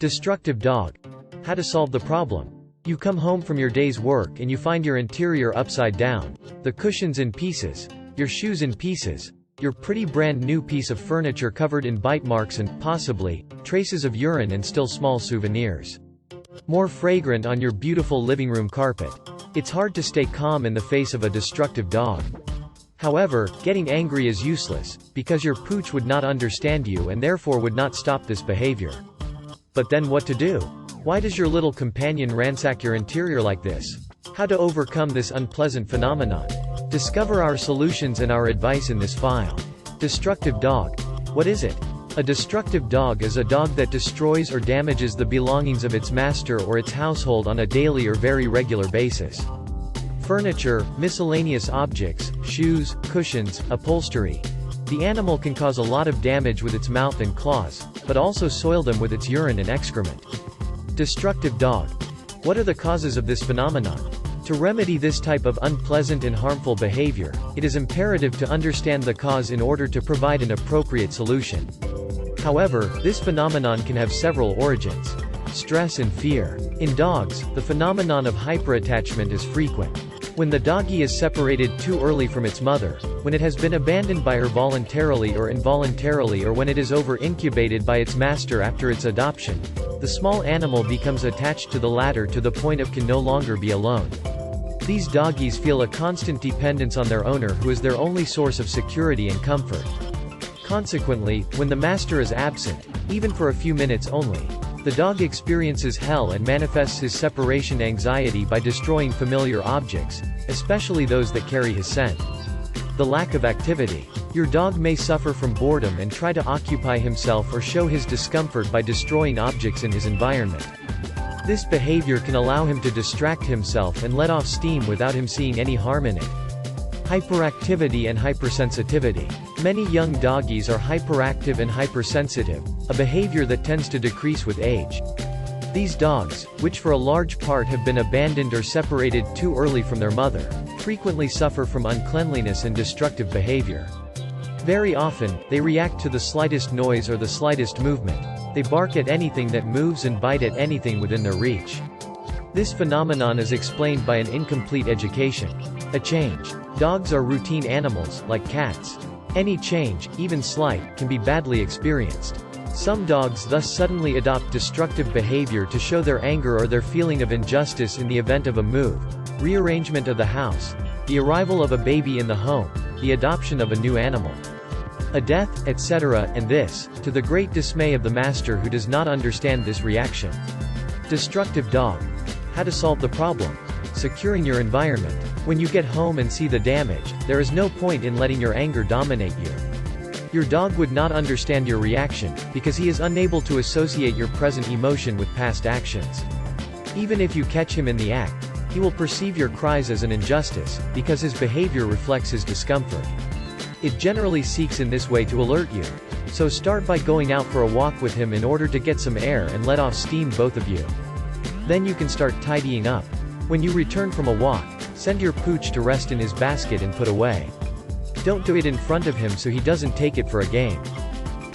Destructive dog. How to solve the problem. You come home from your day's work and you find your interior upside down, the cushions in pieces, your shoes in pieces, your pretty brand new piece of furniture covered in bite marks and, possibly, traces of urine and still small souvenirs. More fragrant on your beautiful living room carpet. It's hard to stay calm in the face of a destructive dog. However, getting angry is useless, because your pooch would not understand you and therefore would not stop this behavior. But then what to do? Why does your little companion ransack your interior like this? How to overcome this unpleasant phenomenon? Discover our solutions and our advice in this file. Destructive dog. What is it? A destructive dog is a dog that destroys or damages the belongings of its master or its household on a daily or very regular basis. Furniture, miscellaneous objects, shoes, cushions, upholstery. The animal can cause a lot of damage with its mouth and claws, but also soil them with its urine and excrement. Destructive dog. What are the causes of this phenomenon? To remedy this type of unpleasant and harmful behavior, it is imperative to understand the cause in order to provide an appropriate solution. However, this phenomenon can have several origins. Stress and fear. In dogs, the phenomenon of hyperattachment is frequent. When the doggy is separated too early from its mother, when it has been abandoned by her voluntarily or involuntarily, or when it is over-incubated by its master after its adoption, the small animal becomes attached to the latter to the point of can no longer be alone. These doggies feel a constant dependence on their owner, who is their only source of security and comfort. Consequently, when the master is absent, even for a few minutes only, the dog experiences hell and manifests his separation anxiety by destroying familiar objects, especially those that carry his scent. The lack of activity. Your dog may suffer from boredom and try to occupy himself or show his discomfort by destroying objects in his environment. This behavior can allow him to distract himself and let off steam without him seeing any harm in it. Hyperactivity and hypersensitivity. Many young doggies are hyperactive and hypersensitive, a behavior that tends to decrease with age. These dogs, which for a large part have been abandoned or separated too early from their mother, frequently suffer from uncleanliness and destructive behavior. Very often, they react to the slightest noise or the slightest movement. They bark at anything that moves and bite at anything within their reach. This phenomenon is explained by an incomplete education. A change. Dogs are routine animals, like cats. Any change, even slight, can be badly experienced. Some dogs thus suddenly adopt destructive behavior to show their anger or their feeling of injustice in the event of a move, rearrangement of the house, the arrival of a baby in the home, the adoption of a new animal, a death, etc., and this, to the great dismay of the master, who does not understand this reaction. Destructive dog. How to solve the problem. Securing your environment. When you get home and see the damage, there is no point in letting your anger dominate you. Your dog would not understand your reaction, because he is unable to associate your present emotion with past actions. Even if you catch him in the act, he will perceive your cries as an injustice, because his behavior reflects his discomfort. It generally seeks in this way to alert you. So start by going out for a walk with him in order to get some air and let off steam, both of you. Then you can start tidying up. When you return from a walk, send your pooch to rest in his basket and put away. Don't do it in front of him so he doesn't take it for a game.